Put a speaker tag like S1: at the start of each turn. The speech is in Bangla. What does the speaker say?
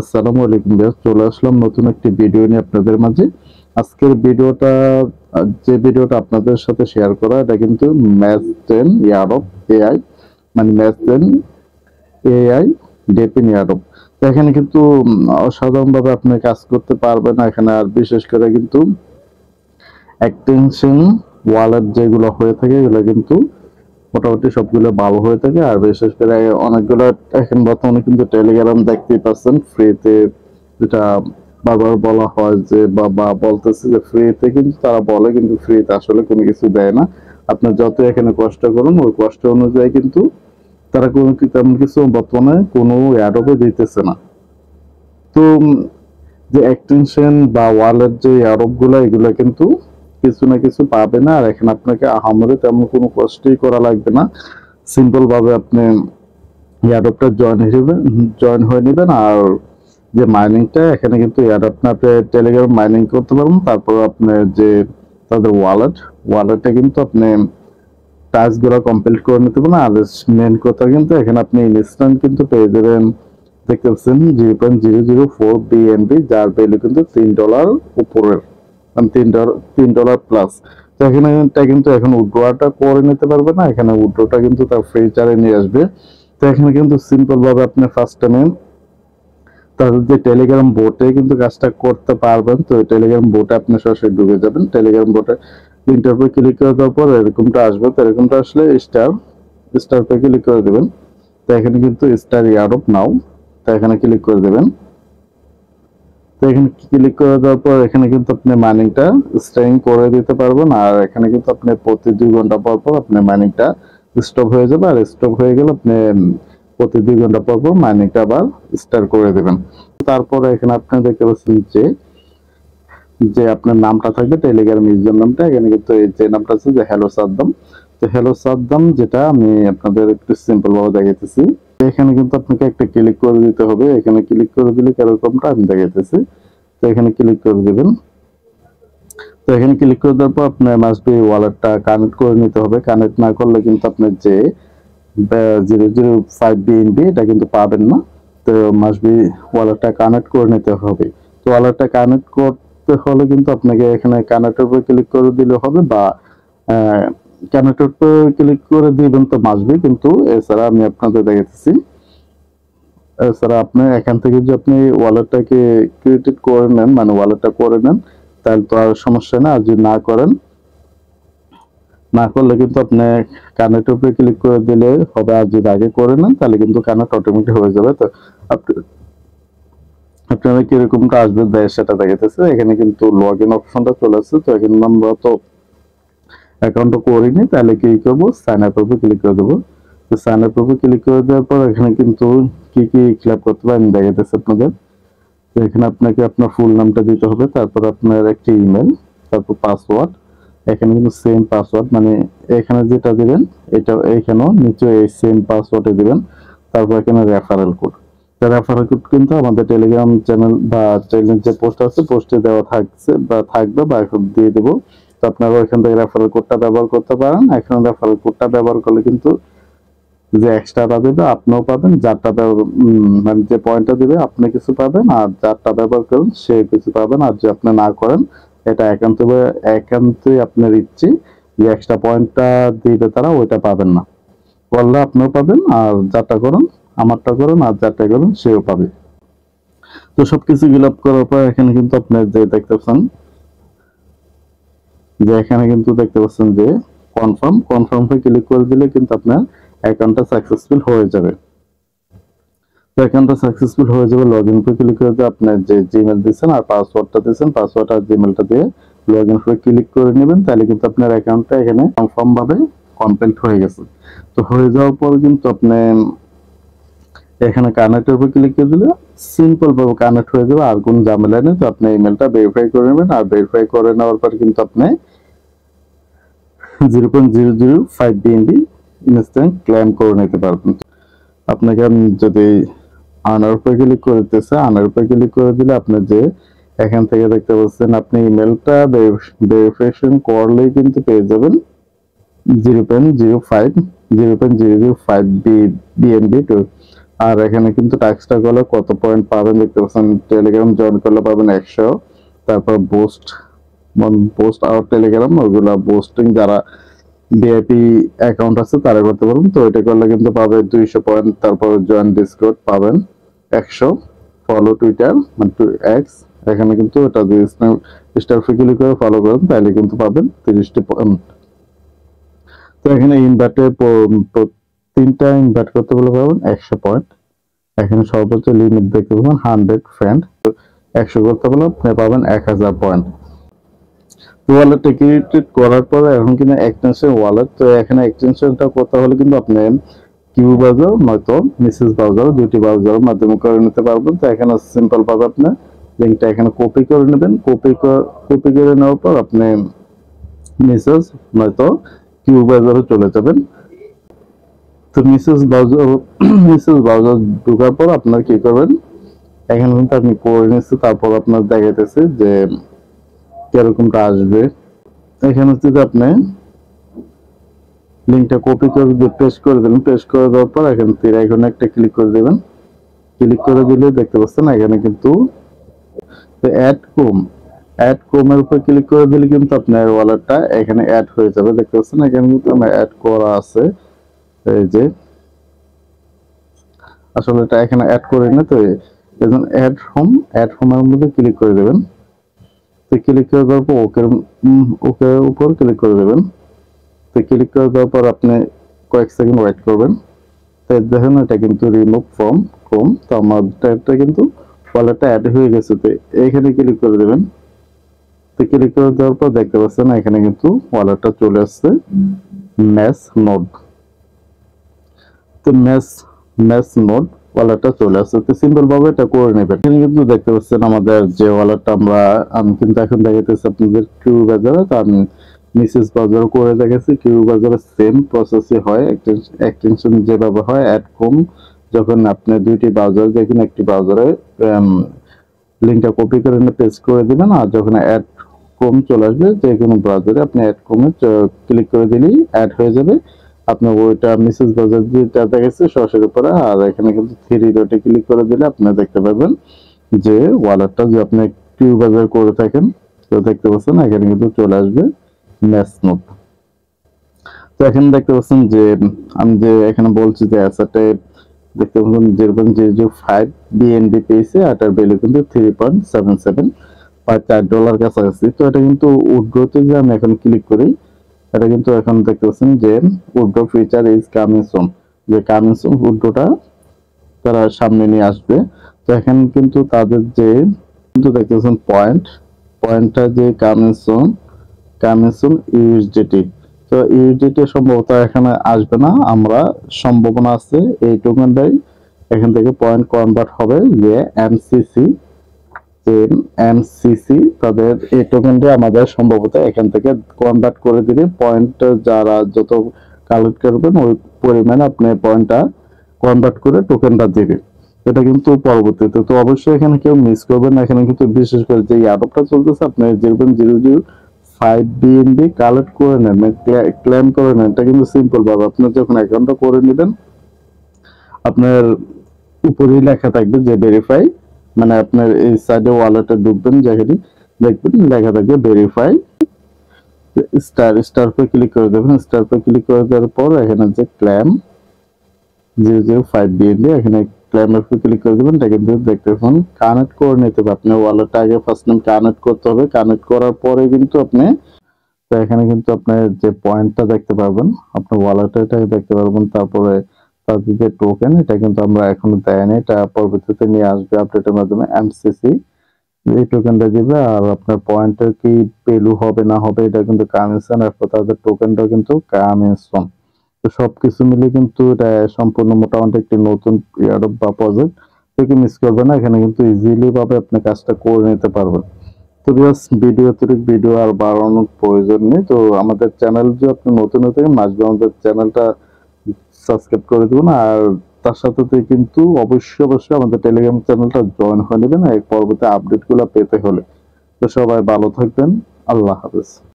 S1: আসসালামু আলাইকুম ভাইয়া, চলে আসলাম নতুন একটি ভিডিও নিয়ে আপনাদের মাঝে। আজকের ভিডিওটা যে ভিডিওটা আপনাদের সাথে শেয়ার করা এটা কিন্তু ম্যাথ 10 ইয়ারব এআই, মানে ম্যাথ 10 এআই ডেপিন ইয়ারব। তো এখানে কিন্তু অসাধারণভাবে আপনি কাজ করতে পারবেন। এখানে আর বিশেষ করে কিন্তু এক্সটেনশন ওয়ালেট যেগুলো হয়ে থাকে এগুলো কিন্তু মোটামুটি সবগুলো ভালো হয়ে থাকে। আর বিশেষ করে অনেকগুলো এখন বর্তমানে কিন্তু টেলিগ্রাম দেখতেই পাচ্ছেন ফ্রিতে, যেটা বারবার বলা হয় যে বা বলতেছে যে ফ্রিতে, কিন্তু তারা বলে কিন্তু ফ্রিতে আসলে কোনো কিছু দেয় না। আপনি যত এখানে কষ্ট করুন ওই কষ্ট অনুযায়ী কিন্তু তারা কোনো তেমন কিছু বর্তমানে কোনো অ্যাডও দিতেছে না। তো যে এক্সটেনশন বা ওয়ালেট যে অ্যাডপ গুলো এগুলো কিন্তু কিছু না কিছু পাবে না। আর এখানে আপনাকে আহামরি তেমন কোনো কষ্টই করা লাগবে না। সিম্পল ভাবে আপনি এয়ারড্রপটা জয়েন হয়ে নেবেন। আর যে মাইনিংটা এখানে কিন্তু এয়ারড্রপটা আপনি টেলিগ্রাম মাইনিং করতে পারবেন। তারপর আপনি যে তাদের ওয়ালেটটা কিন্তু আপনি টাস্কগুলো কমপ্লিট করে নিতে পারবেন। আর মেন কথা কিন্তু এখানে আপনি ইনস্ট্যান্ট কিন্তু পেয়ে যাবেন, দেখতে পাচ্ছেন 0.004 বিএনবি, যার ভ্যালু কিন্তু $3 উপরের, মানে $3 প্লাস। তো এখানে কিন্তু এখন উইথড্রটা করে নিতে পারবে না, এখানে উইথড্রটা কিন্তু তার ফিচারে নিয়ে আসবে। তো এখানে কিন্তু সিম্পল ভাবে আপনি ফার্স্ট টাইমে তাদের যে টেলিগ্রাম বোটে কিন্তু কাজটা করতে পারবেন। তো টেলিগ্রাম বোটে আপনি সরাসরি ঢুকে যাবেন। টেলিগ্রাম বোটে লিঙ্কটার উপর ক্লিক করে দেওয়ার পর এরকমটা আসবে। তো এরকমটা আসলে স্টার পে ক্লিক করে দেবেন। তো এখানে কিন্তু স্টার ইয়ারপ নাও, তো এখানে ক্লিক করে দেবেন। তো এখানে ক্লিক করে দেওয়ার পর এখানে কিন্তু আপনি মাইনিংটা স্টার্টিং করে দিতে পারবেন। আর এখানে কিন্তু আপনি প্রতি 2 ঘন্টা পর পর আপনি মাইনিংটা স্টপ হয়ে যাবে। আর স্টপ হয়ে গেলে আপনি প্রতি 2 ঘন্টা পর পর মাইনিংটা আবার স্টার্ট করে দেবেন। তারপরে এখানে আপনি দেখতে পাচ্ছেন যে যে আপনার নামটা থাকবে টেলিগ্রাম ইউজার নামটা। এখানে কিন্তু এই যে নামটা আছে যে হ্যালো সাদ্দাম। তো হ্যালো সাদ্দাম যেটা আমি আপনাদের একটু সিম্পল ভাবে দেখাইতেছি। এখানে কিন্তু আপনাকে একটা ক্লিক করে দিতে হবে। এখানে ক্লিক করে দিলে এরকমটা আমি দেখাইতেছি। তো এখানে ক্লিক করে দিবেন। তো এখানে ক্লিক করে দেওয়ার পর আপনার মাস্ট বি ওয়ালেটটা কানেক্ট করে নিতে হবে। কানেক্ট না করলে কিন্তু আপনার যে 005 বিএনবি এটা কিন্তু পাবেন না। তো মাস্ট বি ওয়ালেটটা কানেক্ট করে নিতে হবে। তো ওয়ালেটটা কানেক্ট করতে হলে কিন্তু আপনাকে এখানে কানেক্টের উপর ক্লিক করে দিলে হবে, বা কানেক্টের উপর ক্লিক করে দিবেন তো মাস্ট বি। কিন্তু এছাড়া আমি আপনাদের দেখাচ্ছি, এছাড়া আপনি এখান থেকে যদি আপনি ওয়ালেটটাকে ক্রিয়েট করে নেন, মানে ওয়ালেটটা করে নেন, তাহলে তো আর সমস্যা না। আর যদি না করেন, না করলে কিন্তু আপনি কানেক্টের উপরে ক্লিক করে দিলে হবে। আর যদি আগে করে নেন তাহলে কিন্তু কানেক্ট অটোমেটিক হয়ে যাবে। তো আপনি আপনারা কিরকমটা আসবে সেটা দেখাতেছে। এখানে কিন্তু লগ ইন অপশনটা চলে আসছে। তো এখানে আমরা তো অ্যাকাউন্টটা করিনি, তাহলে কি করবো, সাইন আপ উপরে ক্লিক করে দেবো। তো সাইন আপ উপরে ক্লিক করে দেওয়ার পর এখানে কিন্তু কি কি ফিল আপ করতে হবে আমি দেখাতেছি আপনাদের। তো এখানে আপনাকে আপনার ফুল নামটা দিতে হবে, তারপর আপনার একটি ইমেল, তারপর পাসওয়ার্ড। এখানে কিন্তু সেম পাসওয়ার্ড, মানে এখানে যেটা দিবেন এটা এখানেও নিচে এই সেম পাসওয়ার্ডে দিবেন। তারপর এখানে রেফারেল কোড। রেফারেল কোড কিন্তু আমাদের টেলিগ্রাম চ্যানেল বা চ্যানেল যে পোস্ট আছে পোস্টে দেওয়া থাকছে বা থাকবে, বা এখন দিয়ে দেবো। তো আপনারা এখান থেকে রেফারেল কোডটা ব্যবহার করতে পারেন। এখন রেফারেল কোডটা ব্যবহার করলে কিন্তু যে এক্সট্রাটা দিবে আপনিও পাবেন, যারটা মানে যে পয়েন্টটা দিবে আপনি কিছু পাবেন, আর যারটা ব্যবহার করেন সে কিছু পাবেন। আর যে আপনি না করেন এটা একান্তই আপনার ইচ্ছে, যে এক্সট্রা পয়েন্টটা দিবে তারা ওইটা পাবেন না। করলে আপনিও পাবেন, আর যারটা করেন, আমারটা করেন আর যারটা করেন সেও পাবে। তো সবকিছু ফিল আপ করার পর এখানে কিন্তু আপনার যে দেখতে পাচ্ছেন যে এখানে কিন্তু দেখতে পাচ্ছেন যে কনফার্মে ক্লিক করে দিলে কিন্তু আপনার অ্যাকাউন্টটা সাকসেসফুল হয়ে যাবে। তো অ্যাকাউন্টটা সাকসেসফুল হয়ে যাবে। লগ ইন করে ক্লিক করে দিয়ে আপনার যে জিমেল দিচ্ছেন আর পাসওয়ার্ডটা দিচ্ছেন, পাসওয়ার্ড আর জিমেলটা দিয়ে লগ ইন করে ক্লিক করে নেবেন। তাহলে কিন্তু আপনার অ্যাকাউন্টটা এখানে কনফার্ম ভাবে কমপ্লিট হয়ে গেছে। তো হয়ে যাওয়ার পর কিন্তু আপনি এখানে কানেক্টের উপর ক্লিক করে দিলে সিম্পল ভাবে কানেক্ট হয়ে যাবে, আর কোনো ঝামেলা নেই। তো আপনি ইমেলটা ভেরিফাই করে নেবেন। আর ভেরিফাই করে নেওয়ার পর কিন্তু আপনি 0.005 বিএনবি ইনস্ট্যান্ট ক্লেম করে নিতে পারবেন। আপনাকে আমি যদি আনার উপর ক্লিক করে দিতেছে, আনার উপর ক্লিক করে দিলে আপনি যে এখান থেকে দেখতে পাচ্ছেন আপনি ইমেলটা ভেরিফিকেশন করলেই কিন্তু পেয়ে যাবেন 0.05 বিএনবি টু। আর এখানে কিন্তু টাস্কটা করলে কত পয়েন্ট পাবেন দেখতে পাচ্ছেন। টেলিগ্রাম জয়েন করলে পাবেন 100। তারপর পোস্ট আওয়ার টেলিগ্রাম, ওইগুলা পোস্টিং যারা ভিআইপি অ্যাকাউন্ট আছে তারা করতে পারবেন। তো এটা করলে কিন্তু পাবে 200 পয়েন্ট। তারপর জয়েন ডিসকর্ড পাবেন 100। ফলো টুইটার মানে এক্স, এখানে কিন্তু এটা যদি স্টার ক্লিক করে ফলো করেন তাহলে কিন্তু পাবেন 30টি পয়েন্ট। তো এখানে ইনভার্টে 3টা ইনভার্ট করতে বলে পাবেন 100 পয়েন্ট। এখানে সর্বোচ্চ লিমিট দেখতে পাবেন 100 ফ্রেন্ড। 100 করতে বলে আপনি পাবেন 1000 পয়েন্ট। ওয়ালেট ক্রিয়েট করার পরে এখন কিন্তু এক্সটেনশন ওয়ালেট, তো এখানে এক্সটেনশনটা করতে হলে কিন্তু আপনি কিউ ব্রাউজার নয়তো মেসেজ ব্রাউজার, দুটি ব্রাউজারের মাধ্যমে করে নিতে পারবেন। তো এখানে সিম্পল ভাবে আপনি লিঙ্কটা এখানে কপি করে নেবেন। কপি করে নেওয়ার পর আপনি মেসেজ নয়তো কিউ ব্রাউজারে চলে যাবেন। তো মেসেজ ব্রাউজার ঢোকার পর আপনার কি করবেন, এখানে কিন্তু আপনি করে নিচ্ছে, তারপর আপনার দেখাইতেছে যে কিরকমটা আসবে। এখানে যদি আপনি লিঙ্কটা কপি করে দিয়ে পেস্ট করে দেবেন, পেস্ট করে দেওয়ার পর এখানে তীর আইকনে একটা ক্লিক করে দেবেন। ক্লিক করে দিলে দেখতে পাচ্ছেন এখানে কিন্তু অ্যাড কোমের উপর ক্লিক করে দিলে কিন্তু আপনার ওয়ালেটটা এখানে অ্যাড হয়ে যাবে। দেখতে পাচ্ছেন এখানে কিন্তু আমার অ্যাড করা আছে। এই যে আসলে এটা এখানে অ্যাড করে না, তো এখন অ্যাড হোমের মধ্যে ক্লিক করে দেবেন। তো ক্লিক করে দেওয়ার পর ওকে উপর ক্লিক করে দেবেন। তো ক্লিক করে দেওয়ার পর আপনি কয়েক সেকেন্ড ওয়েট করবেন। তো দেখেন এটা কিন্তু রিমুভ ফ্রম ক্রোম, তো আমারটা কিন্তু ওয়ালেটটা অ্যাড হয়ে গেছে। তো এইখানে ক্লিক করে দেবেন। তো ক্লিক করে দেওয়ার পর দেখতে পাচ্ছেন এখানে কিন্তু ওয়ালেটটা চলে আসছে মেস নোড। তো মেস নোড ওয়ালেটটা চলে আসছে। তো সিম্পল ভাবে এটা করে নেবেন। এখানে কিন্তু দেখতে পাচ্ছেন আমাদের যে ওয়ালেটটা আমি কিন্তু এখন দেখাইতেছি আপনাদের কিউ বাজারে, তো আমি মেসেজ ব্রাউজার করে দেখেছি। কিউ বাজারে সেম প্রসেসই হয়, এক্সটেনশন যেভাবে হয় অ্যাড কম, যখন আপনি দুইটি ব্রাউজার দেখেন একটি ব্রাউজারে লিঙ্কটা কপি করে পেস্ট করে দিবেন, আর যখন অ্যাড কম চলে আসবে যে কোনো ব্রাউজারে আপনি অ্যাড কমে ক্লিক করে দিলেই অ্যাড হয়ে যাবে। আপনি ওইটা মেসেজ ব্রাউজার যেটা দেখেছে সরাসরি উপরে, আর এখানে কিন্তু থ্রি ডটে ক্লিক করে দিলে আপনি দেখতে পাবেন যে ওয়ালেটটা যে আপনি কিউ বাজার করে থাকেন, তো দেখতে পাচ্ছেন এখানে কিন্তু চলে আসবে মেস নোড। তো এখানে দেখতে পাচ্ছেন যে আমি যে এখানে বলছি যে অ্যাসেটে দেখতে পাচ্ছেন যেরকম যে 5 বিএনবি পেয়েছে, এটার ভ্যালু কিন্তু 3.77 বা $4 কাছাকাছি। তো এটা কিন্তু উইথড্রতে যে আমি এখন ক্লিক করি, এটা কিন্তু এখন দেখতে পাচ্ছেন যে withdraw feature is coming soon, যে কামিং সুন উইথড্রটা তারা সামনে নিয়ে আসবে। তো এখন কিন্তু তাদের যে কিন্তু দেখতে পাচ্ছেন পয়েন্টটা যে কামিং সুন ইউএসডিটি। তো ইউএসডিটি সম্ভবত এখানে আসবে না, আমরা সম্ভাবনা আছে এই টোকেনটাই এখান থেকে পয়েন্ট কনভার্ট হবে যে এমসিসি তাদের এই টোকেনটা আমাদের সম্ভবত এখান থেকে কনভার্ট করে দিলে পয়েন্ট যারা যত কালেক্ট করবেন ওই পরিমাণে আপনি পয়েন্টটা কনভার্ট করে টোকেনটা দিবে। এটা কিন্তু পরবর্তীতে, তো অবশ্যই এখানে কেউ মিস করবেন না। এখানে কিন্তু বিশেষ করে যে অ্যাডপটা চলতেছে আপনি 0.005 বিএনবি কালেক্ট করে নেন, ক্লেম করে নেন। এটা কিন্তু সিম্পল ভাবে আপনার যখন অ্যাকাউন্টটা করে নেবেন আপনার উপরেই লেখা থাকবে যে ভেরিফাই, মানে আপনার এই সাইডে ওয়ালেটে ঢুকবেন যেখানে দেখবেন লেখা থাকবে ভেরিফাই, স্টার পে ক্লিক করে দেবেন। স্টার পে ক্লিক করে দেওয়ার পর এখানে যে ক্লেম 0.005 বিএনবি এখানে ক্লেমের পে ক্লিক করে দেবেন। এটা কিন্তু দেখতে পাবেন কানেক্ট করে নিতে হবে। আপনি ওয়ালেটটা আগে ফার্স্ট টাইম কানেক্ট করতে হবে, কানেক্ট করার পরে কিন্তু আপনি তো এখানে কিন্তু আপনি যে পয়েন্টটা দেখতে পারবেন আপনার ওয়ালেটে এটা দেখতে পারবেন। তারপরে তাদের যে টোকেন এটা কিন্তু আমরা এখনো দেয়নি, এটা পরবর্তীতে নিয়ে আসবে আপডেটের মাধ্যমে। এমসিসি এই টোকেনটা দিবে, আর আপনার পয়েন্টের কি ভ্যালু হবে না হবে এটা কিন্তু কামিশন, আর তাদের টোকেনটাও কিন্তু কামিশন। তো সবকিছু মিলে কিন্তু এটা সম্পূর্ণ মোটামুটি একটি নতুন এয়ারড্রপ বা প্রজেক্ট, থেকে মিস করবেন না। এখানে কিন্তু ইজিলি ভাবে আপনি কাজটা করে নিতে পারবেন। তো জাস্ট ভিডিও আর বাড়ানোর প্রয়োজন নেই। তো আমাদের চ্যানেল যে আপনি নতুন হতে মাসবে আমাদের চ্যানেলটা সাবস্ক্রাইব করে দেবেন, আর তার সাথে কিন্তু অবশ্যই আমাদের টেলিগ্রাম চ্যানেলটা জয়েন হয়ে নেবেন এক পরবর্তী আপডেটগুলো পেতে হলে। তো সবাই ভালো থাকবেন, আল্লাহ হাফেজ।